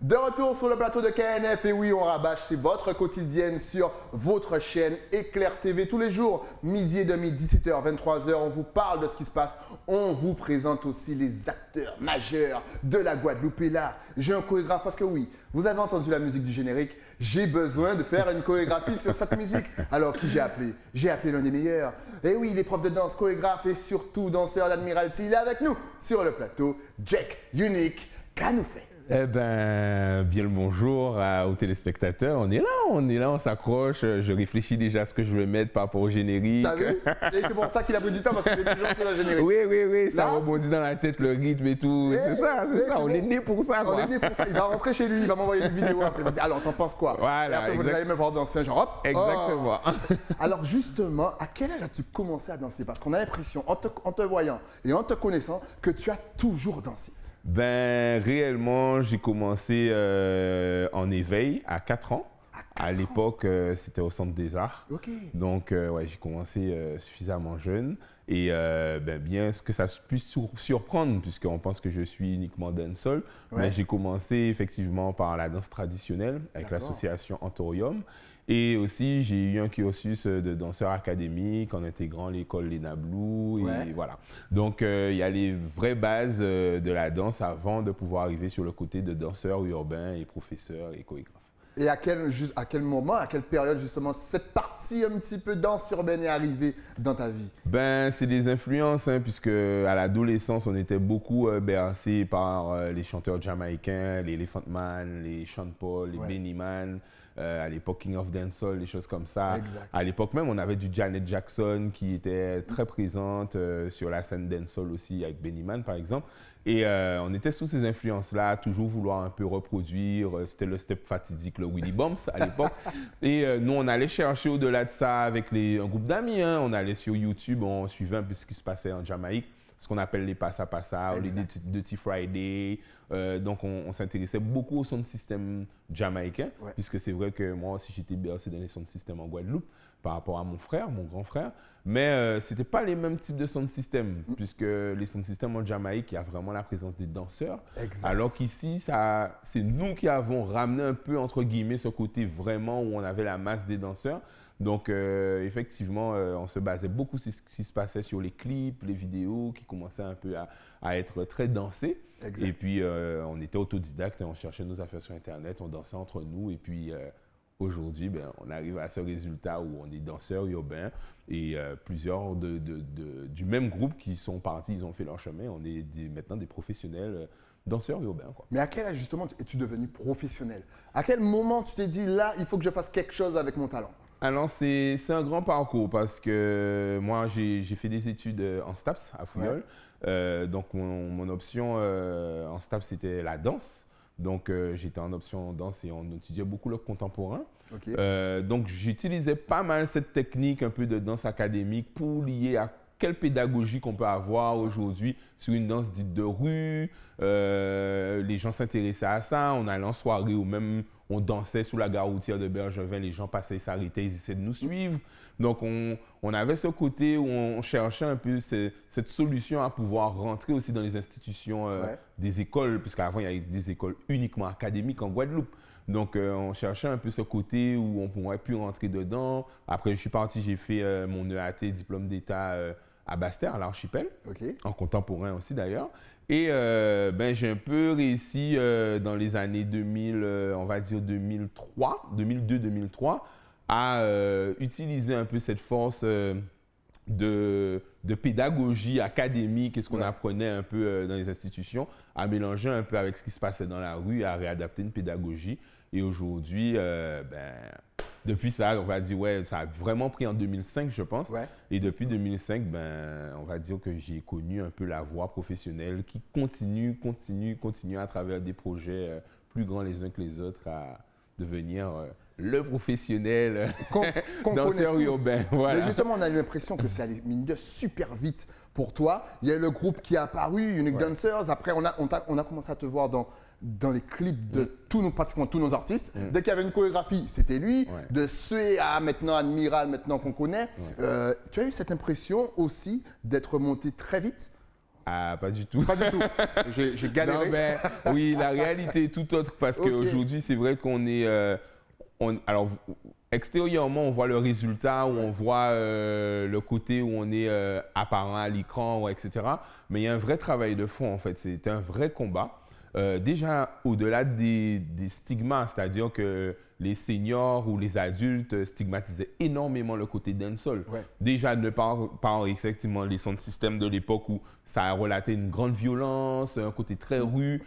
De retour sur le plateau de KNF, et oui, on rabâche, c'est votre quotidienne sur votre chaîne Éclair TV. Tous les jours, midi et demi, 17h, 23h, on vous parle de ce qui se passe. On vous présente aussi les acteurs majeurs de la Guadeloupe. Et là, j'ai un chorégraphe parce que oui, vous avez entendu la musique du générique. J'ai besoin de faire une chorégraphie sur cette musique. Alors, qui j'ai appelé? J'ai appelé l'un des meilleurs. Et oui, il est prof de danse, chorégraphe et surtout danseur d'Admiralty. Il est avec nous sur le plateau, Jack Unique Kanoufé. Eh bien, bien le bonjour aux téléspectateurs. On est là, on s'accroche. Je réfléchis déjà à ce que je vais mettre par rapport au générique. T'as vu? Et c'est pour ça qu'il a pris du temps parce qu'il est toujours sur le générique. Oui, ça Là, rebondit dans la tête, le rythme et tout. C'est ça. On est né pour ça, quoi. On est né pour ça. Il va rentrer chez lui, il va m'envoyer une vidéo après. Il va dire, alors, t'en penses quoi? Voilà, et après, vous allez me voir danser, genre hop. Exactement. Oh. Alors, justement, à quel âge as-tu commencé à danser? Parce qu'on a l'impression, en te voyant et en te connaissant, que tu as toujours dansé. Ben, réellement, j'ai commencé en éveil à 4 ans. À l'époque, c'était au Centre des Arts. Ok. Donc, ouais, j'ai commencé suffisamment jeune. Et bien ce que ça puisse surprendre, puisqu'on pense que je suis uniquement dancehall, mais j'ai commencé effectivement par la danse traditionnelle avec l'association Antorium. Et aussi, j'ai eu un cursus de danseur académique en intégrant l'école Léna Blue. Et voilà. Donc, il y a les vraies bases de la danse avant de pouvoir arriver sur le côté de danseur urbain et professeur et chorégraphe. Et à quel moment, à quelle période justement cette partie un petit peu danse urbaine est arrivée dans ta vie? Ben, c'est des influences, hein, puisque à l'adolescence, on était beaucoup bercé par les chanteurs jamaïcains, les Elephant Man, les Sean Paul, les Benny Man. À l'époque King of Dancehall, des choses comme ça. Exact. À l'époque même, on avait du Janet Jackson qui était très présente sur la scène dancehall aussi, avec Benny Man par exemple. Et on était sous ces influences-là, toujours vouloir un peu reproduire. C'était le step fatidique, le Willy Bumps à l'époque. Et nous, on allait chercher au-delà de ça avec un groupe d'amis. Hein. On allait sur YouTube, on suivait un peu ce qui se passait en Jamaïque, ce qu'on appelle les Passa Passa, les Dirty Friday. Donc, on s'intéressait beaucoup au sound system jamaïcain, puisque c'est vrai que moi aussi, j'étais bercé dans les sound system en Guadeloupe par rapport à mon frère, mon grand frère. Mais ce n'était pas les mêmes types de sound system, puisque les sound systems en Jamaïque, il y a vraiment la présence des danseurs. Alors qu'ici, c'est nous qui avons ramené un peu, entre guillemets, ce côté vraiment où on avait la masse des danseurs. Donc, effectivement, on se basait beaucoup sur ce qui se passait sur les clips, les vidéos qui commençaient un peu à être très dansés. Exact. Et puis, on était autodidactes, on cherchait nos affaires sur Internet, on dansait entre nous. Et puis, aujourd'hui, on arrive à ce résultat où on est danseurs urbains et plusieurs du même groupe qui sont partis, ils ont fait leur chemin. On est maintenant des professionnels danseurs urbains, quoi. Mais à quel âge justement es-tu devenu professionnel? À quel moment tu t'es dit, là, il faut que je fasse quelque chose avec mon talent? Alors, c'est un grand parcours parce que moi, j'ai fait des études en STAPS à Fouillol. Donc, mon option en STAPS, c'était la danse. Donc, j'étais en option danse et on étudiait beaucoup le contemporain. Donc, j'utilisais pas mal cette technique un peu de danse académique pour lier à quelle pédagogie qu'on peut avoir aujourd'hui sur une danse dite de rue. Les gens s'intéressaient à ça. On allait en soirée ou même on dansait sous la gare routière de Bergevin. Les gens passaient, s'arrêtaient, ils essayaient de nous suivre. Donc, on avait ce côté où on cherchait un peu cette solution à pouvoir rentrer aussi dans les institutions des écoles, puisqu'avant, il y avait des écoles uniquement académiques en Guadeloupe. Donc, on cherchait un peu ce côté où on pourrait plus rentrer dedans. Après, je suis parti, j'ai fait mon EAT, diplôme d'État à Basse-Terre, à l'Archipel, en contemporain aussi d'ailleurs. Et j'ai un peu réussi dans les années 2000, on va dire 2002-2003, à utiliser un peu cette force de pédagogie académique et ce qu'on apprenait un peu dans les institutions, à mélanger un peu avec ce qui se passait dans la rue, à réadapter une pédagogie. Et aujourd'hui, depuis ça, on va dire, ça a vraiment pris en 2005, je pense. Et depuis 2005, on va dire que j'ai connu un peu la voie professionnelle qui continue à travers des projets plus grands les uns que les autres à devenir le professionnel danseur urbain. Voilà. Mais justement, on a l'impression que ça allait mine de super vite pour toi. Il y a le groupe qui est apparu, Unique Dancers. Après, on a commencé à te voir dans les clips de pratiquement tous nos artistes. Dès qu'il y avait une chorégraphie, c'était lui. De Sué à maintenant Admiral, maintenant qu'on connaît. Tu as eu cette impression aussi d'être monté très vite Ah, pas du tout. Pas du tout. J'ai galéré. Non, ben, oui, la réalité est tout autre parce qu'aujourd'hui, c'est vrai qu'on est. Alors, extérieurement, on voit le résultat, où on voit le côté où on est apparent à l'écran, etc. Mais il y a un vrai travail de fond, en fait. C'est un vrai combat. Déjà, au-delà des stigmas, c'est-à-dire que les seniors ou les adultes stigmatisaient énormément le côté dancehall. Ouais. Déjà, ne par effectivement les sons de système de l'époque où ça a relaté une grande violence, un côté très rue.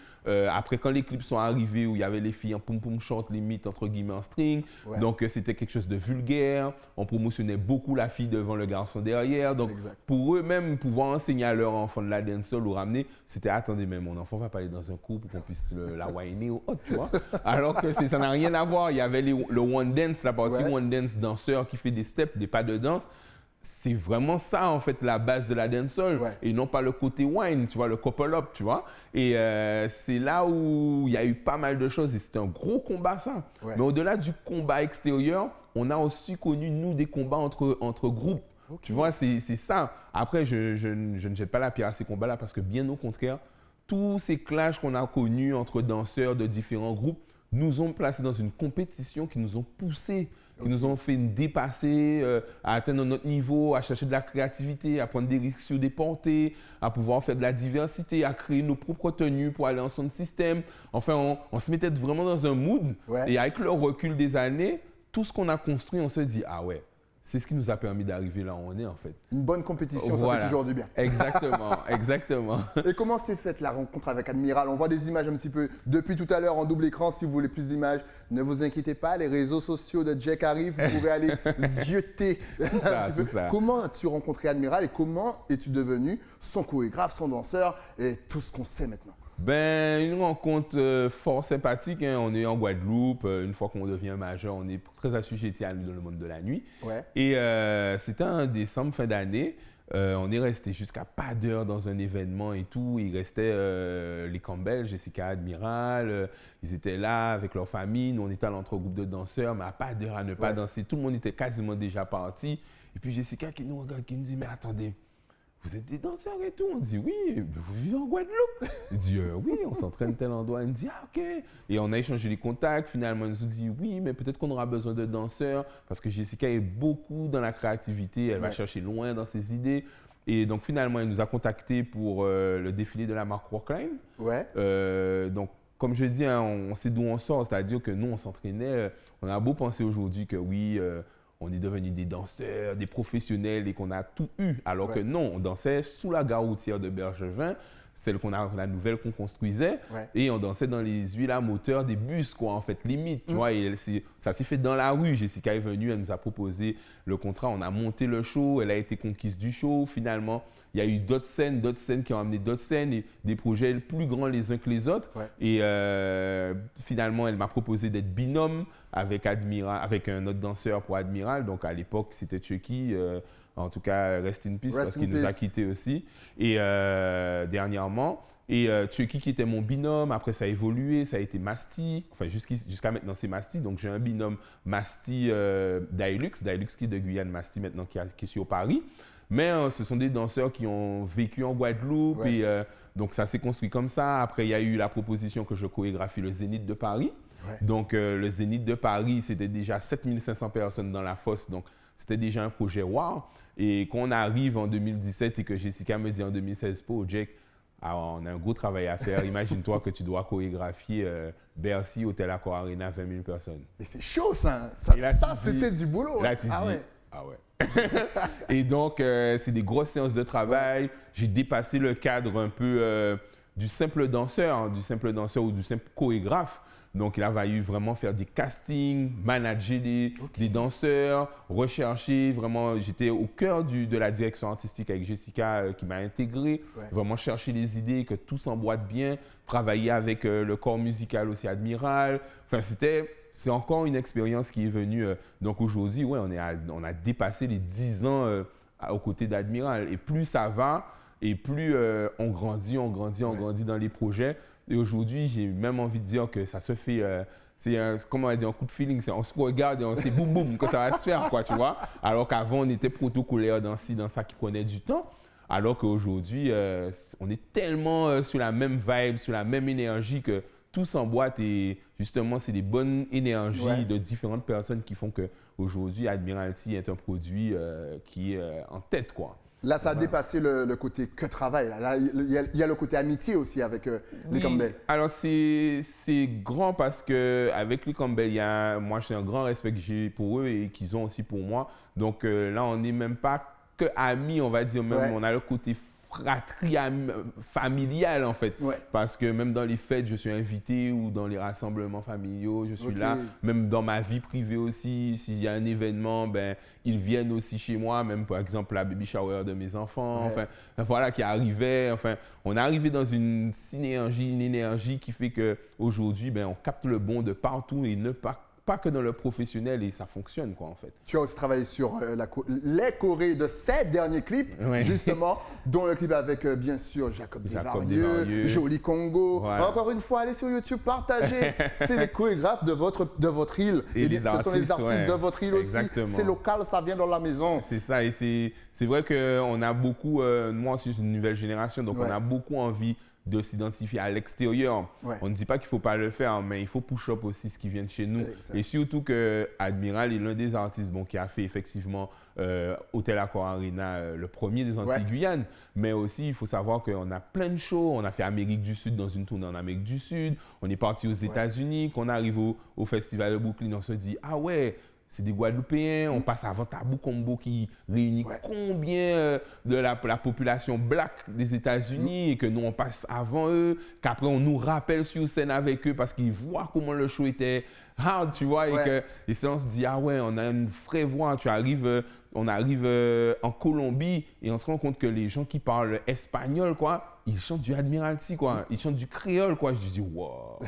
Après, quand les clips sont arrivés, où il y avait les filles en pom-pom short, limite, entre guillemets, en string. Ouais. Donc, c'était quelque chose de vulgaire. On promotionnait beaucoup la fille devant le garçon derrière. Donc, Exact. pour eux-mêmes, pouvoir enseigner à leur enfant de la dancehall ou ramener, c'était attendez, mais mon enfant va pas aller dans un cours pour qu'on puisse la whiner ou autre, tu vois. Alors que ça n'a rien à voir. Il y avait le one dance, la partie one dance danseur qui fait des steps, des pas de danse. C'est vraiment ça, en fait, la base de la dancehall. Ouais. Et non pas le côté wine, tu vois, le couple up, tu vois. Et c'est là où il y a eu pas mal de choses. Et c'était un gros combat, ça. Ouais. Mais au-delà du combat extérieur, on a aussi connu, nous, des combats entre groupes. Okay. Tu vois, c'est ça. Après, je ne jette pas la pierre à ces combats-là parce que, bien au contraire, tous ces clashs qu'on a connus entre danseurs de différents groupes nous ont placés dans une compétition qui nous ont poussés, qui nous ont fait dépasser, à atteindre notre niveau, à chercher de la créativité, à prendre des risques sur des portées, à pouvoir faire de la diversité, à créer nos propres tenues pour aller en son système. Enfin, on se mettait vraiment dans un mood. Ouais. Et avec le recul des années, tout ce qu'on a construit, on se dit, ah ouais, c'est ce qui nous a permis d'arriver là où on est en fait. Une bonne compétition, ça fait toujours du bien. Exactement, exactement. Et comment s'est faite la rencontre avec Admiral? On voit des images un petit peu depuis tout à l'heure en double écran. Si vous voulez plus d'images, ne vous inquiétez pas, les réseaux sociaux de Jack arrivent. Vous pouvez aller zioter tout ça, un petit peu. Comment as-tu rencontré Admiral et comment es-tu devenu son chorégraphe, son danseur et tout ce qu'on sait maintenant? Ben, une rencontre fort sympathique. Hein. On est en Guadeloupe. Une fois qu'on devient majeur, on est très assujetti à dans le monde de la nuit. Ouais. Et c'était en décembre, fin d'année. On est resté jusqu'à pas d'heure dans un événement et tout. Il restait les Campbell, Jessica, Admiral. Ils étaient là avec leur famille. Nous, on était à l'entre-groupe de danseurs, mais à pas d'heure à ne pas danser. Tout le monde était quasiment déjà parti. Et puis Jessica qui nous regarde, qui nous dit, mais attendez, vous êtes des danseurs et tout? On dit oui, vous vivez en Guadeloupe? Il dit oui, on s'entraîne tel endroit. Il dit ah ok. Et on a échangé les contacts. Finalement, il nous dit oui, mais peut-être qu'on aura besoin de danseurs parce que Jessica est beaucoup dans la créativité. Elle va chercher loin dans ses idées. Et donc finalement, elle nous a contactés pour le défilé de la marque Rockline. Ouais. Donc comme je dis, hein, on sait d'où on sort. C'est-à-dire que nous, on s'entraînait. On a beau penser aujourd'hui que oui. On est devenus des danseurs, des professionnels et qu'on a tout eu. Alors que non, on dansait sous la gare routière de Bergevin, celle la nouvelle qu'on construisait. Ouais. Et on dansait dans les huiles à moteur des bus, quoi, en fait, limite. Tu vois, et ça s'est fait dans la rue. Jessica est venue, elle nous a proposé le contrat. On a monté le show, elle a été conquise du show. Finalement, il y a eu d'autres scènes qui ont amené d'autres scènes et des projets plus grands les uns que les autres. Ouais. Et finalement, elle m'a proposé d'être binôme avec Admiral, avec un autre danseur pour Admiral. Donc à l'époque, c'était Chucky. En tout cas, rest in peace parce qu'il nous a quittés aussi. Et dernièrement, Chucky qui était mon binôme. Après, ça a évolué, ça a été Masti. Enfin, jusqu'à maintenant, c'est Masti. Donc j'ai un binôme Masti Dailux qui est de Guyane, Masti maintenant qui est sur Paris. Mais ce sont des danseurs qui ont vécu en Guadeloupe et donc ça s'est construit comme ça. Après, il y a eu la proposition que je chorégraphie le Zénith de Paris. Ouais. Donc, le Zénith de Paris, c'était déjà 7500 personnes dans la fosse. Donc, c'était déjà un projet wow. Et quand on arrive en 2017 et que Jessica me dit en 2016, pour Jack, on a un gros travail à faire. Imagine-toi que tu dois chorégraphier Bercy, Hôtel Accor Arena, 20 000 personnes. Et c'est chaud, ça. Ça c'était du boulot. Là, tu dis, ah ouais. Et donc, c'est des grosses séances de travail. Ouais. J'ai dépassé le cadre un peu du simple danseur ou du simple chorégraphe. Donc, il a fallu vraiment faire des castings, manager des danseurs, rechercher. Vraiment, j'étais au cœur de la direction artistique avec Jessica qui m'a intégré. Ouais. Vraiment chercher les idées, que tout s'emboîte bien. Travailler avec le corps musical aussi Admiral. Enfin, c'est encore une expérience qui est venue. Donc, aujourd'hui, ouais, on a dépassé les 10 ans aux côtés d'Admiral. Et plus ça va, et plus on grandit dans les projets. Et aujourd'hui, j'ai même envie de dire que ça se fait, c'est un coup de feeling. On se regarde et on sait boum boum que ça va se faire, quoi, tu vois. Alors qu'avant, on était protocolaire dans ça qui prenait du temps. Alors qu'aujourd'hui, on est tellement sur la même vibe, sur la même énergie que tout s'emboîte et justement, c'est des bonnes énergies de différentes personnes qui font qu'aujourd'hui, Admiralty est un produit qui est en tête, quoi. Là, ça a dépassé le côté que travail. Là, il y a le côté amitié aussi avec les Campbell. Alors, c'est grand parce qu'avec les Campbell, moi, j'ai un grand respect que j'ai pour eux et qu'ils ont aussi pour moi. Donc là, on n'est même pas que amis, on va dire. Même, on a le côté fratrie familiale, en fait. Parce que même dans les fêtes, je suis invité ou dans les rassemblements familiaux, je suis là. Même dans ma vie privée aussi, s'il y a un événement, ben, ils viennent aussi chez moi, même par exemple la baby shower de mes enfants, enfin, voilà, qui arrivait. Enfin, on est arrivé dans une synergie, une énergie qui fait qu'aujourd'hui, ben, on capte le bon de partout et ne pas que dans le professionnel et ça fonctionne, quoi, en fait. Tu as aussi travaillé sur les chorés de ces derniers clips, justement, dont le clip avec, bien sûr, Jacob Desvarieux, Joli Congo. Voilà. Encore une fois, allez sur YouTube, partagez. C'est les chorégraphes de votre île. Et ce sont les artistes de votre île aussi. C'est local, ça vient dans la maison. C'est ça. Et c'est vrai qu'on a beaucoup, moi aussi, je suis une nouvelle génération, donc on a beaucoup envie de s'identifier à l'extérieur. On ne dit pas qu'il ne faut pas le faire, mais il faut push-up aussi ce qui vient de chez nous. Et surtout que Admiral est l'un des artistes qui a fait effectivement Hotel Accor Arena, le premier des Antilles-Guyane. Mais aussi, il faut savoir qu'on a plein de shows. On a fait Amérique du Sud dans une tournée en Amérique du Sud. On est parti aux États-Unis. Quand on arrive au Festival de Brooklyn, on se dit « Ah ouais !» C'est des Guadeloupéens, on passe avant Tabou Combo qui réunit combien de la population black des États-Unis et que nous on passe avant eux, qu'après on nous rappelle sur scène avec eux parce qu'ils voient comment le show était hard, tu vois, et ça on se dit ah ouais, on a une vraie voix, on arrive en Colombie et on se rend compte que les gens qui parlent espagnol, quoi, ils chantent du Admiralty, quoi. Ils chantent du créole, quoi. Je dis, wow.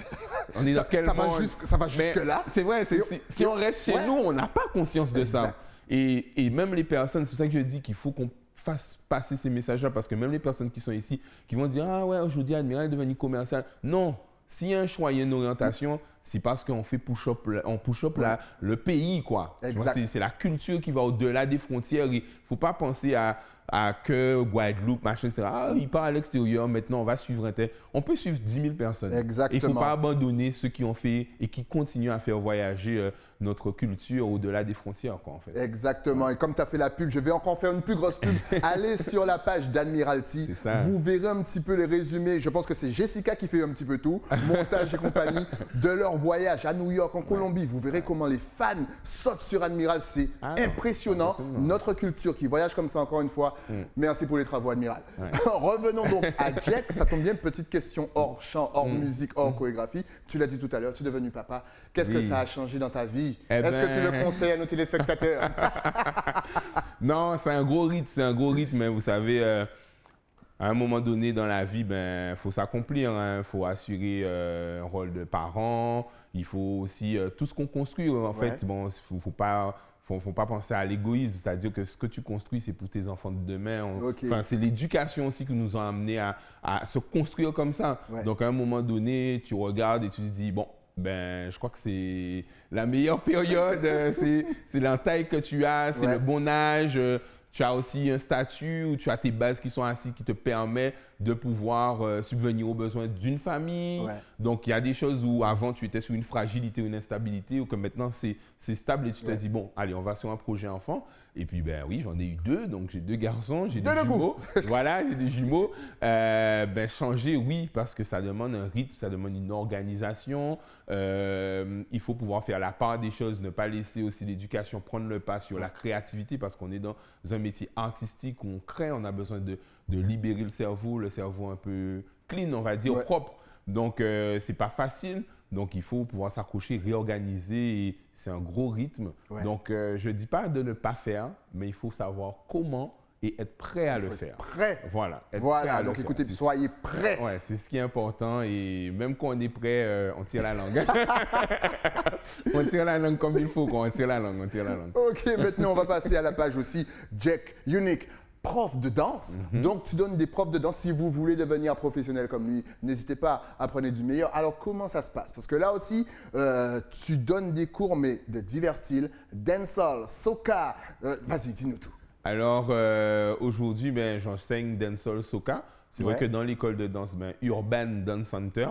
On est dans quel monde? Ça va jusque-là. C'est vrai. Si on reste chez nous, on n'a pas conscience de ça. Et même les personnes, c'est pour ça que je dis qu'il faut qu'on fasse passer ces messages-là parce que même les personnes qui sont ici, qui vont dire, ah ouais, aujourd'hui, Admiral est devenu commercial. Non. S'il y a un choix, il y a une orientation, c'est parce qu'on fait push-up le pays, quoi. C'est la culture qui va au-delà des frontières. Il ne faut pas penser à que Guadeloupe, machin, etc. Ah, il part à l'extérieur, maintenant on va suivre un tel. On peut suivre 10 000 personnes. Exactement. Il ne faut pas abandonner ceux qui ont fait et qui continuent à faire voyager notre culture au-delà des frontières, quoi, en fait. Exactement. Et comme tu as fait la pub, je vais encore faire une plus grosse pub. Allez sur la page d'Admiralty. Vous verrez un petit peu les résumés. Je pense que c'est Jessica qui fait un petit peu tout, montage et compagnie, de leur voyage à New York, en Colombie. Vous verrez comment les fans sautent sur Admiral. C'est impressionnant. Notre culture qui voyage comme ça, encore une fois. Merci pour les travaux, Admiral. Revenons donc à Jack. Ça tombe bien, petite question hors chant, hors musique, hors chorégraphie. Tu l'as dit tout à l'heure, tu es devenu papa. Qu'est-ce que ça a changé dans ta vie? Est-ce que tu le conseilles à nos téléspectateurs? Non, c'est un gros rythme, mais vous savez, à un moment donné dans la vie, faut s'accomplir. Il faut assurer un rôle de parent. Il faut aussi tout ce qu'on construit. En fait, bon, faut pas penser à l'égoïsme, c'est-à-dire que ce que tu construis, c'est pour tes enfants de demain. C'est l'éducation aussi qui nous a amenés à se construire comme ça. Donc, à un moment donné, tu regardes et tu te dis, bon, je crois que c'est la meilleure période, c'est la taille que tu as, c'est le bon âge. Tu as aussi un statut où tu as tes bases qui sont assises, qui te permettent de pouvoir subvenir aux besoins d'une famille. Donc, il y a des choses où avant, tu étais sur une fragilité ou une instabilité, ou que maintenant, c'est stable et tu te dis, bon, allez, on va sur un projet enfant. Et puis, oui, j'en ai eu 2. Donc, j'ai 2 garçons, j'ai des jumeaux. Voilà, j'ai des jumeaux. Changer, oui, parce que ça demande un rythme, ça demande une organisation. Il faut pouvoir faire la part des choses, ne pas laisser aussi l'éducation prendre le pas sur la créativité, parce qu'on est dans un métier artistique où on crée, on a besoin de libérer le cerveau un peu clean, on va dire, propre. Donc, c'est pas facile. Donc, il faut pouvoir s'accrocher, réorganiser. Et c'est un gros rythme. Donc, je ne dis pas de ne pas faire, mais il faut savoir comment et être prêt à le faire. Prêt. Voilà. Donc, écoutez, soyez prêts. Ouais, c'est ce qui est important. Et même quand on est prêt, on tire la langue. On tire la langue comme il faut. On tire la langue. OK, maintenant, on va passer à la page aussi. Jack Unique. Prof de danse. Donc, tu donnes des profs de danse. Si vous voulez devenir professionnel comme lui, n'hésitez pas à apprendre du meilleur. Alors, comment ça se passe? Parce que là aussi, tu donnes des cours, mais de divers styles. Dancehall, soca. Vas-y, dis-nous tout. Alors, aujourd'hui, ben, j'enseigne dancehall soca. C'est vrai que dans l'école de danse, ben, Urban Dance Center,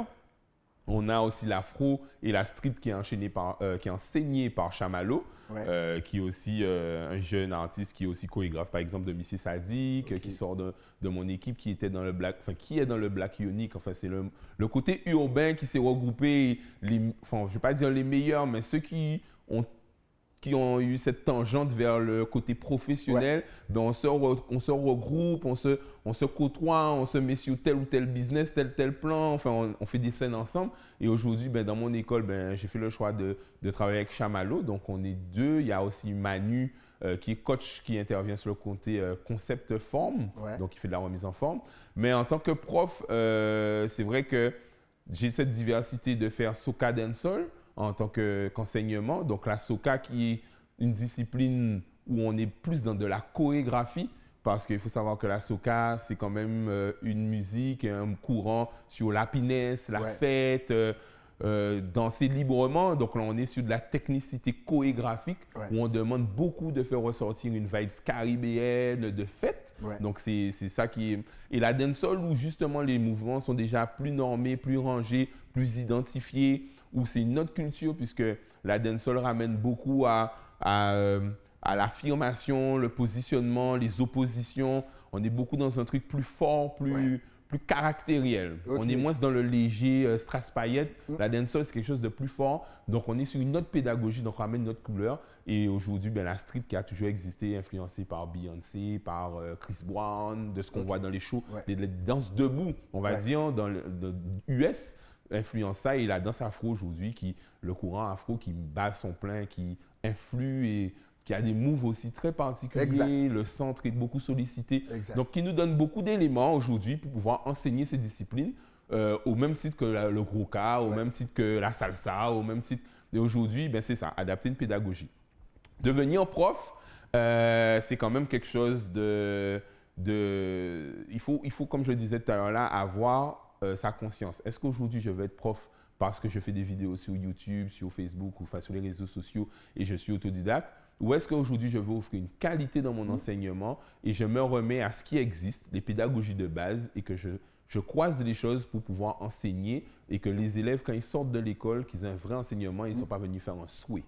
on a aussi l'afro et la street qui est enseigné par Chamalo, qui est aussi un jeune artiste qui est aussi chorégraphe, par exemple, de Missy Sadik, qui sort de mon équipe, qui est dans le Black Unique. Enfin, c'est le côté urbain qui s'est regroupé, je ne vais pas dire les meilleurs, mais ceux qui ont eu cette tangente vers le côté professionnel, ben on se regroupe, on se côtoie, on se met sur tel ou tel business, tel plan, enfin on fait des scènes ensemble. Et aujourd'hui, ben, dans mon école, ben, j'ai fait le choix de travailler avec Chamalo, donc on est deux. Il y a aussi Manu qui est coach, qui intervient sur le côté concept forme, donc il fait de la remise en forme. Mais en tant que prof, c'est vrai que j'ai cette diversité de faire soca dancehall en tant qu'enseignement. Donc la soca qui est une discipline où on est plus dans de la chorégraphie, parce qu'il faut savoir que la soca, c'est quand même une musique, un courant sur l'happiness, la fête, danser librement. Donc là, on est sur de la technicité chorégraphique, où on demande beaucoup de faire ressortir une vibe caribéenne, de fête. Donc c'est ça qui est... Et la dancehall, où justement les mouvements sont déjà plus normés, plus rangés, plus identifiés, où c'est une autre culture, puisque la dancehall ramène beaucoup à l'affirmation, le positionnement, les oppositions. On est beaucoup dans un truc plus fort, plus caractériel. On est moins dans le léger strass paillettes. La dancehall, c'est quelque chose de plus fort. Donc, on est sur une autre pédagogie, donc on ramène notre couleur. Et aujourd'hui, ben, la street qui a toujours existé, influencée par Beyoncé, par Chris Brown, de ce qu'on voit dans les shows, les danses debout, on va dire, dans US, influence ça, et la danse afro aujourd'hui, le courant afro qui bat son plein, qui influe et qui a des moves aussi très particuliers, le centre est beaucoup sollicité, donc qui nous donne beaucoup d'éléments aujourd'hui pour pouvoir enseigner ces disciplines au même titre que le grouka, au même titre que la salsa, au même titre. Et aujourd'hui, ben, c'est ça, adapter une pédagogie. Devenir prof, c'est quand même quelque chose il faut, comme je le disais tout à l'heure là, avoir sa conscience. Est-ce qu'aujourd'hui, je veux être prof parce que je fais des vidéos sur YouTube, sur Facebook ou enfin, sur les réseaux sociaux et je suis autodidacte? Ou est-ce qu'aujourd'hui, je veux offrir une qualité dans mon enseignement et je me remets à ce qui existe, les pédagogies de base, et que je croise les choses pour pouvoir enseigner et que les élèves, quand ils sortent de l'école, qu'ils aient un vrai enseignement, ils ne sont pas venus faire un souhait.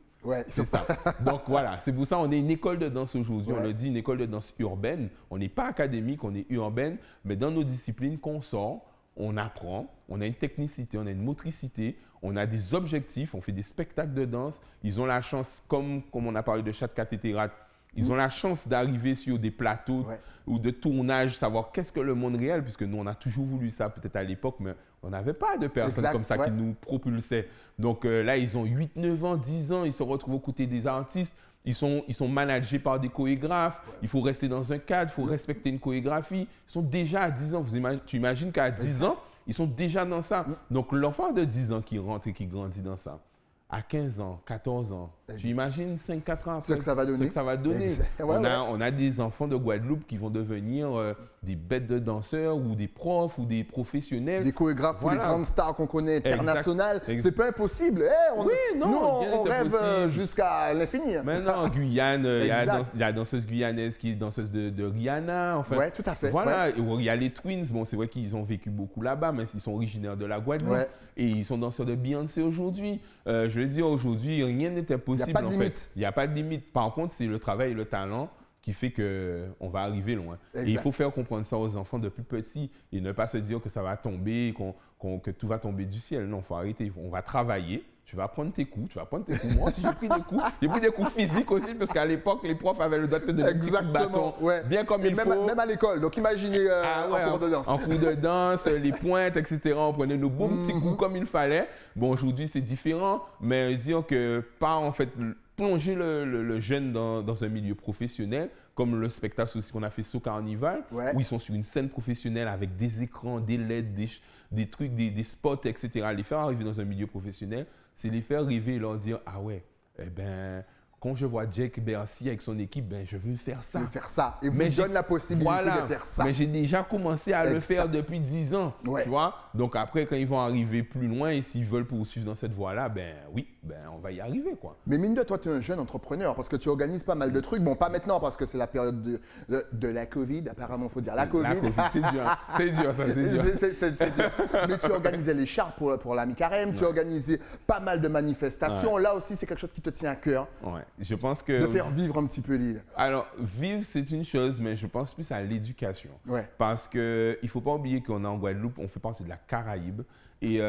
C'est ça. Donc voilà, c'est pour ça qu'on est une école de danse aujourd'hui. On le dit, une école de danse urbaine. On n'est pas académique, on est urbaine, mais dans nos disciplines qu'on sort, on apprend, on a une technicité, on a une motricité, on a des objectifs, on fait des spectacles de danse. Ils ont la chance, comme on a parlé de Chat Cathédrale, ils ont la chance d'arriver sur des plateaux ou de tournage, savoir qu'est-ce que le monde réel, puisque nous, on a toujours voulu ça peut-être à l'époque, mais on n'avait pas de personnes comme ça qui nous propulsaient. Donc là, ils ont 8, 9 ans, 10 ans, ils se retrouvent aux côtés des artistes. Ils sont managés par des chorégraphes. Il faut rester dans un cadre, il faut respecter une chorégraphie. Ils sont déjà à 10 ans. Tu imagines qu'à 10 ans, ils sont déjà dans ça. Donc, l'enfant de 10 ans qui rentre et qui grandit dans ça, à 15 ans, 14 ans, tu imagines 5-4 ans après ce que ça va donner. On a des enfants de Guadeloupe qui vont devenir des bêtes de danseurs ou des profs ou des professionnels. Des chorégraphes pour les grandes stars qu'on connaît internationales. C'est pas impossible. On rêve jusqu'à l'infini. Maintenant, en Guyane, il y a la danseuse guyanaise qui est danseuse de Rihanna. Enfin, tout à fait. Voilà, il y a les Twins. Bon, c'est vrai qu'ils ont vécu beaucoup là-bas, mais ils sont originaires de la Guadeloupe. Et ils sont danseurs de Beyoncé aujourd'hui. Je veux dire, aujourd'hui, rien n'était possible. Il n'y a pas de limite. Il n'y a pas de limite. Par contre, c'est le travail et le talent qui fait qu'on va arriver loin. Et il faut faire comprendre ça aux enfants depuis petits et ne pas se dire que ça va tomber, que tout va tomber du ciel. Non, il faut arrêter. On va travailler. Tu vas prendre tes coups, Moi aussi, j'ai pris des coups. J'ai pris des coups physiques aussi, parce qu'à l'époque, les profs avaient le droit de te donner des petits coups de bâton, bien comme il faut. Même à l'école. Donc, imaginez en cours de danse. En cours de danse, les pointes, etc. On prenait nos bons petits coups comme il fallait. Bon, aujourd'hui, c'est différent, mais disons que plonger le jeune dans un milieu professionnel, comme le spectacle aussi qu'on a fait Soul Carnival, où ils sont sur une scène professionnelle avec des écrans, des LED, des trucs, des spots, etc. Les faire arriver dans un milieu professionnel, c'est les faire rêver et leur dire, ah ouais, eh ben, quand je vois Jake Bercy avec son équipe, ben, je veux faire ça. De faire ça. Et vous Mais donne la possibilité de faire ça. Mais j'ai déjà commencé à le faire Exact. depuis 10 ans. Ouais. Tu vois? Donc après, quand ils vont arriver plus loin et s'ils veulent poursuivre dans cette voie-là, ben oui, ben, on va y arriver, quoi. Mais mine de toi, tu es un jeune entrepreneur parce que tu organises pas mal de trucs. Bon, pas maintenant parce que c'est la période de la Covid, apparemment, il faut dire la Covid. C'est dur. C'est dur, ça, c'est dur. C'est dur. Mais tu organisais les chars pour l'ami Carême, tu organisais pas mal de manifestations. Ouais. Là aussi, c'est quelque chose qui te tient à cœur, Ouais. Je pense que... de faire vivre un petit peu l'île. Alors, vivre, c'est une chose, mais je pense plus à l'éducation. Ouais. Parce qu'il ne faut pas oublier qu'on est en Guadeloupe, on fait partie de la Caraïbe. Et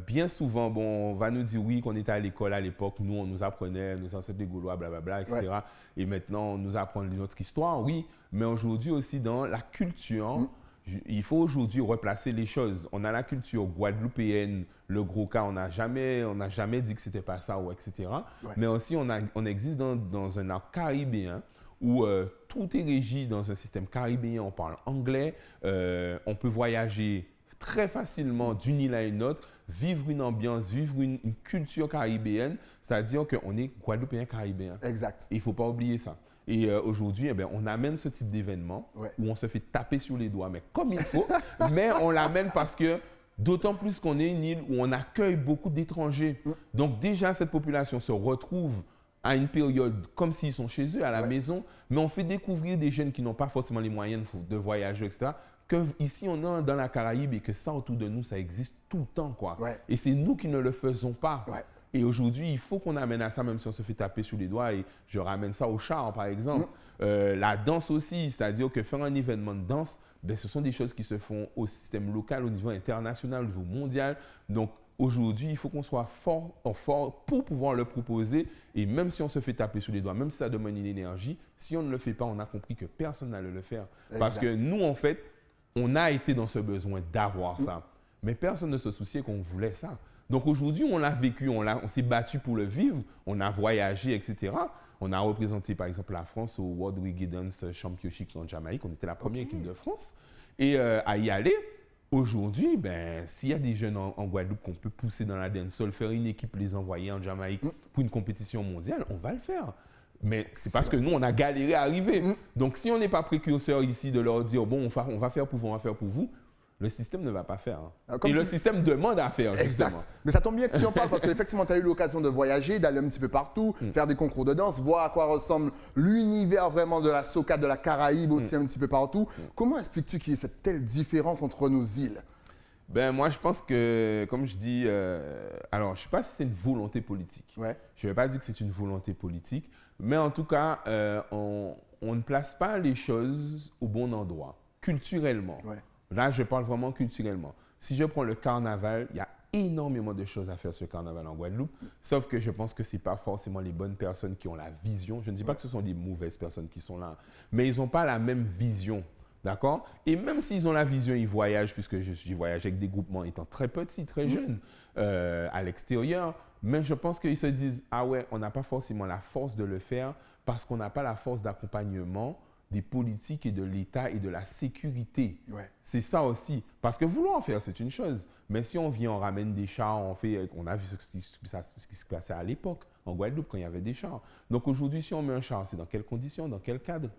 bien souvent, bon, on va nous dire oui, qu'on était à l'école à l'époque, nous, on nous apprenait, nos ancêtres des Gaulois, blablabla, etc. Ouais. Et maintenant, on nous apprend notre histoire, oui. Mais aujourd'hui aussi, dans la culture, il faut aujourd'hui replacer les choses. On a la culture guadeloupéenne, le gros cas, on n'a jamais dit que c'était pas ça, ou etc. Ouais. Mais aussi, on existe dans un arc caribéen où tout est régi dans un système caribéen, on parle anglais, on peut voyager très facilement d'une île à une autre, vivre une ambiance, vivre une culture caribéenne, c'est-à-dire qu'on est guadeloupéen caribéen. Exact. Et il ne faut pas oublier ça. Et aujourd'hui, eh bien, on amène ce type d'événement Ouais. où on se fait taper sur les doigts, mais comme il faut, mais on l'amène parce que d'autant plus qu'on est une île où on accueille beaucoup d'étrangers. Donc déjà, cette population se retrouve à une période comme s'ils sont chez eux, à la maison, mais on fait découvrir des jeunes qui n'ont pas forcément les moyens de voyager, etc., que ici on est dans la Caraïbe et que ça autour de nous, ça existe tout le temps, quoi. Ouais. Et c'est nous qui ne le faisons pas. Ouais. Et aujourd'hui, il faut qu'on amène à ça, même si on se fait taper sur les doigts. Et je ramène ça au char, par exemple. La danse aussi, c'est-à-dire que faire un événement de danse, ben, ce sont des choses qui se font au système local, au niveau international, au niveau mondial. Donc aujourd'hui, il faut qu'on soit fort pour pouvoir le proposer. Et même si on se fait taper sur les doigts, même si ça demande une énergie, si on ne le fait pas, on a compris que personne n'allait le faire. Parce que nous, en fait, on a été dans ce besoin d'avoir ça. Mais personne ne se souciait qu'on voulait ça. Donc aujourd'hui, on l'a vécu, on s'est battu pour le vivre, on a voyagé, etc. On a représenté par exemple la France au World Reggae Dance Championship en Jamaïque. On était la première équipe de France. Et à y aller, aujourd'hui, ben, s'il y a des jeunes en Guadeloupe qu'on peut pousser dans la dancehall, faire une équipe, les envoyer en Jamaïque pour une compétition mondiale, on va le faire. Mais c'est parce que nous, on a galéré à arriver. Donc si on n'est pas précurseur ici de leur dire, bon, on va faire pour vous, on va faire pour vous, le système ne va pas faire. Et le système demande à faire, justement. Exact. Mais ça tombe bien que tu en parles parce qu'effectivement, tu as eu l'occasion de voyager, d'aller un petit peu partout, faire des concours de danse, voir à quoi ressemble l'univers vraiment de la soca, de la Caraïbe aussi un petit peu partout. Comment expliques-tu qu'il y ait cette telle différence entre nos îles? Ben, moi, je pense que, comme je dis, alors, je ne sais pas si c'est une volonté politique. Ouais. Je ne vais pas dire que c'est une volonté politique, mais en tout cas, on ne place pas les choses au bon endroit, culturellement. Ouais. Là, je parle vraiment culturellement. Si je prends le carnaval, il y a énormément de choses à faire sur le carnaval en Guadeloupe, sauf que je pense que ce n'est pas forcément les bonnes personnes qui ont la vision. Je ne dis pas que ce sont les mauvaises personnes qui sont là, mais ils n'ont pas la même vision. D'accord? Et même s'ils ont la vision, ils voyagent, puisque j'ai voyagé avec des groupements étant très petits, très jeunes, à l'extérieur. Mais je pense qu'ils se disent, ah ouais, on n'a pas forcément la force de le faire parce qu'on n'a pas la force d'accompagnement des politiques et de l'État et de la sécurité. Ouais. C'est ça aussi. Parce que vouloir en faire, c'est une chose. Mais si on vient, on ramène des chars, on a vu ce qui se passait à l'époque, en Guadeloupe, quand il y avait des chars. Donc aujourd'hui, si on met un char, c'est dans quelles conditions, dans quel cadre?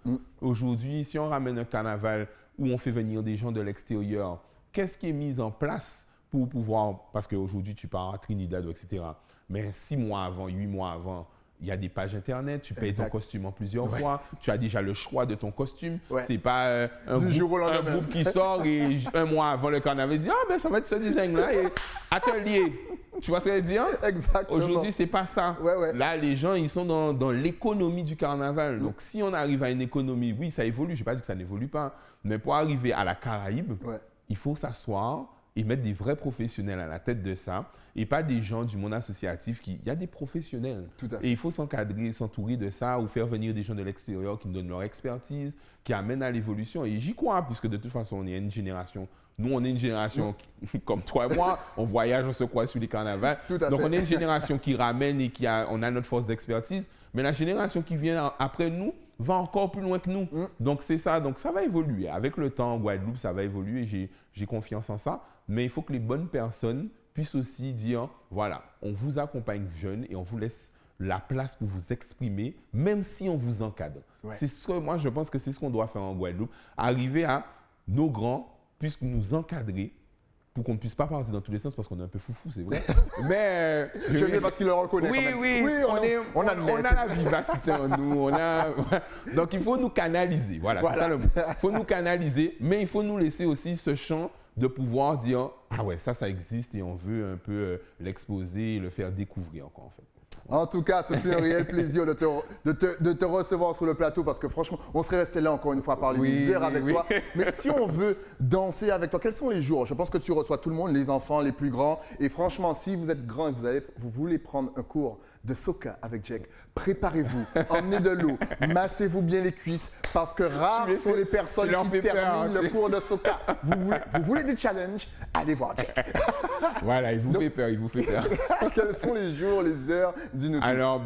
Aujourd'hui, si on ramène un carnaval où on fait venir des gens de l'extérieur, qu'est-ce qui est mis en place pour pouvoir... Parce qu'aujourd'hui, tu pars à Trinidad, etc. Mais 6 mois avant, 8 mois avant, il y a des pages Internet, tu payes ton costume en plusieurs fois, tu as déjà le choix de ton costume. Ouais. C'est pas un groupe qui sort et un mois avant le carnaval dit « Ah ben ça va être ce design-là et atelier ». Tu vois ce que je veux dire? Exactement. Aujourd'hui, c'est pas ça. Ouais. Là, les gens, ils sont dans l'économie du carnaval. Donc, si on arrive à une économie, oui, ça évolue. Je n'ai pas dit que ça n'évolue pas. Mais pour arriver à la Caraïbe, il faut s'asseoir et mettre des vrais professionnels à la tête de ça et pas des gens du monde associatif il y a des professionnels. Tout à fait. Et il faut s'encadrer, s'entourer de ça ou faire venir des gens de l'extérieur qui nous donnent leur expertise, qui amènent à l'évolution. Et j'y crois, puisque de toute façon, on est une génération. Nous, on est une génération comme toi et moi, on voyage, on se croise sur les carnavals. Donc, on est une génération qui ramène et on a notre force d'expertise. Mais la génération qui vient après nous va encore plus loin que nous. Donc, c'est ça. Donc, ça va évoluer. Avec le temps, en Guadeloupe, ça va évoluer. J'ai confiance en ça. Mais il faut que les bonnes personnes puissent aussi dire, voilà, on vous accompagne jeune et on vous laisse la place pour vous exprimer, même si on vous encadre. Ouais. C'est ce que moi, je pense que c'est ce qu'on doit faire en Guadeloupe. Arriver à nos grands puissent nous encadrer pour qu'on ne puisse pas partir dans tous les sens parce qu'on est un peu foufou, c'est vrai. Mais je veux parce qu'il le reconnaît. Oui, quand même. on a la vivacité en nous. Donc il faut nous canaliser. Voilà. C'est ça le mot. Il faut nous canaliser, mais il faut nous laisser aussi ce champ de pouvoir dire ah ouais, ça existe et on veut un peu l'exposer et le faire découvrir encore en fait. En tout cas, ce fut un réel plaisir de te recevoir sur le plateau parce que franchement, on serait resté là encore une fois à parler des heures avec toi. Mais si on veut danser avec toi, quels sont les jours? Je pense que tu reçois tout le monde, les enfants, les plus grands. Et franchement, si vous êtes grand et vous voulez prendre un cours de soca avec Jack, préparez-vous, emmenez de l'eau, massez-vous bien les cuisses parce que rares sont les personnes qui terminent le cours de soca. Vous voulez des challenges? Allez voir Jack. Voilà, il vous fait peur, il vous fait peur. Quels sont les jours, les heures? Dis-nous tout. Alors,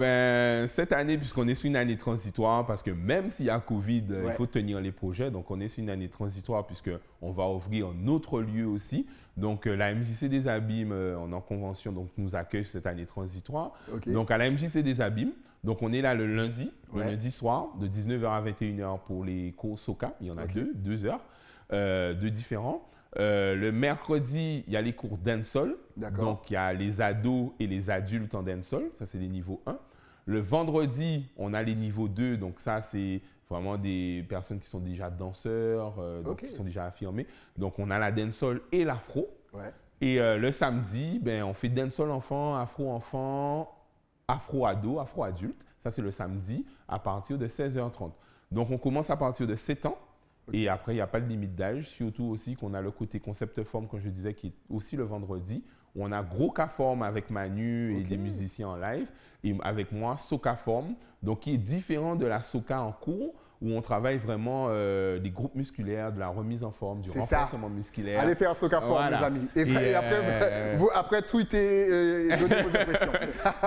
cette année, puisqu'on est sur une année transitoire, parce que même s'il y a Covid, il faut tenir les projets. Donc, on est sur une année transitoire puisqu'on va ouvrir un autre lieu aussi. Donc, la MJC des Abîmes, on est en convention, donc nous accueille cette année transitoire. Okay. Donc, à la MJC des Abîmes, donc on est là le lundi soir, de 19h à 21h pour les cours soca. Il y en a deux heures, deux différents. Le mercredi, il y a les cours dancehall. Donc, il y a les ados et les adultes en dancehall. Ça, c'est les niveaux 1. Le vendredi, on a les niveaux 2. Donc, ça, c'est vraiment des personnes qui sont déjà danseurs, donc qui sont déjà affirmées. Donc, on a la dancehall et l'afro. Et le samedi, on fait dancehall enfant, afro enfant, afro-ado, afro-adulte. Ça, c'est le samedi à partir de 16h30. Donc, on commence à partir de 7 ans. Et après, il n'y a pas de limite d'âge. Surtout aussi qu'on a le côté concept forme, comme je disais, qui est aussi le vendredi, où on a gros K-form avec Manu et des musiciens en live. Et avec moi, Soca forme, donc qui est différent de la Soca en cours, où on travaille vraiment des groupes musculaires, de la remise en forme, du renforcement musculaire. Allez faire Soca forme, les amis. Et après, tweeter et donner vos impressions.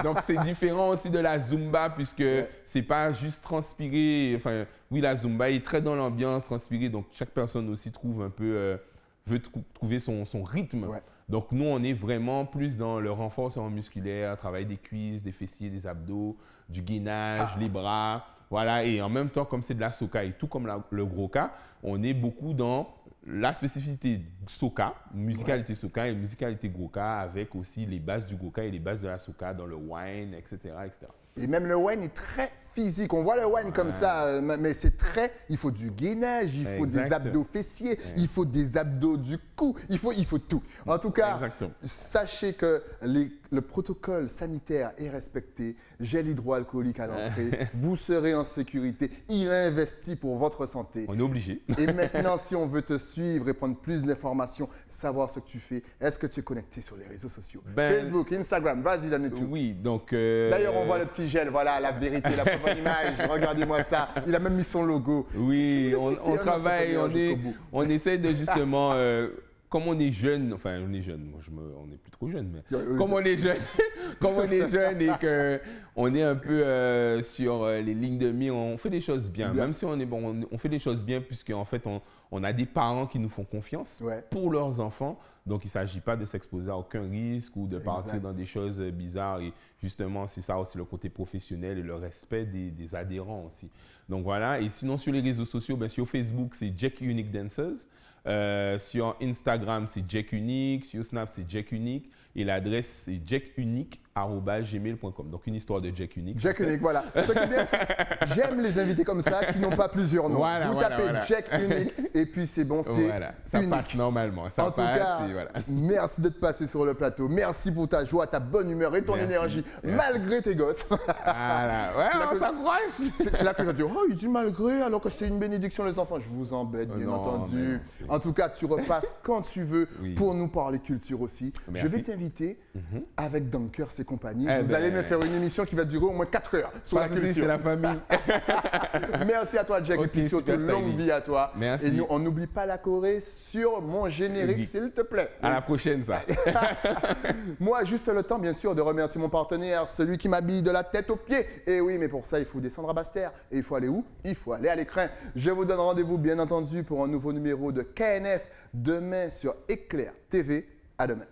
Donc, c'est différent aussi de la Zumba, puisque c'est pas juste transpirer. Enfin, oui, la Zumba est très dans l'ambiance, transpirer. Donc, chaque personne aussi trouve un peu, veut trouver son rythme. Donc, nous, on est vraiment plus dans le renforcement musculaire, travail des cuisses, des fessiers, des abdos, du gainage, les bras. Voilà, et en même temps, comme c'est de la soca et tout comme le gros cas, on est beaucoup dans la spécificité soca, musicalité soca et musicalité gros cas, avec aussi les bases du gros cas et les bases de la soca dans le wine, etc., etc. Et même le wine est très physique. On voit le wine comme ça, mais c'est très... Il faut du gainage, il faut des abdos fessiers, il faut des abdos du cou, il faut tout. En tout cas, sachez que le protocole sanitaire est respecté. Gel hydroalcoolique à l'entrée, vous serez en sécurité. Il investit pour votre santé. On est obligé. Et maintenant, si on veut te suivre et prendre plus d'informations, savoir ce que tu fais, est-ce que tu es connecté sur les réseaux sociaux? Facebook, Instagram, vas-y, donne tout. Oui, donc... D'ailleurs, on voit le petit gel, voilà, la vérité, la bonne image. Regardez-moi ça. Il a même mis son logo. Oui, on travaille, on essaie de justement... comme on est jeune, enfin on est jeune, on n'est plus trop jeune, mais comme on est jeune, et qu'on est un peu sur les lignes de mire, on fait des choses bien. Même si on est bon, on fait des choses bien puisqu'en fait on a des parents qui nous font confiance pour leurs enfants. Donc il ne s'agit pas de s'exposer à aucun risque ou de partir dans des choses bizarres. Et justement, c'est ça aussi le côté professionnel et le respect des adhérents aussi. Donc voilà, et sinon sur les réseaux sociaux, sur Facebook, c'est Jack Unique Dancers. Sur Instagram, c'est Jack Unique. Sur Snap, c'est Jack Unique. Et l'adresse, c'est jackunique@gmail.com. Donc, une histoire de Jack Unique. Jack Unique, voilà. Ce qui est bien, j'aime les invités comme ça qui n'ont pas plusieurs noms. Vous tapez Jack Unique et puis c'est bon, c'est ça unique. Passe normalement. Ça en tout cas, merci d'être passé sur le plateau. Merci pour ta joie, ta bonne humeur et ton énergie, malgré tes gosses. Voilà. On s'accroche. C'est là que je dis, oh, il dit malgré, alors que c'est une bénédiction les enfants. Je vous embête, bien entendu. En tout cas, tu repasses quand tu veux pour nous parler culture aussi. Je vais t'inviter avec Dankers et compagnie. Vous allez me faire une émission qui va durer au moins 4 heures sur la culture. C'est la famille. Merci à toi, Jack, et puis surtout longue vie à toi. Merci. Et nous, on n'oublie pas la Corée sur mon générique, s'il te plaît. À la prochaine, ça. Moi, juste le temps, bien sûr, de remercier mon partenaire, celui qui m'habille de la tête aux pieds. Et oui, mais pour ça, il faut descendre à Basse-Terre. Et il faut aller où? Il faut aller à l'écran. Je vous donne rendez-vous, bien entendu, pour un nouveau numéro de KNF demain sur Éclair TV. À demain.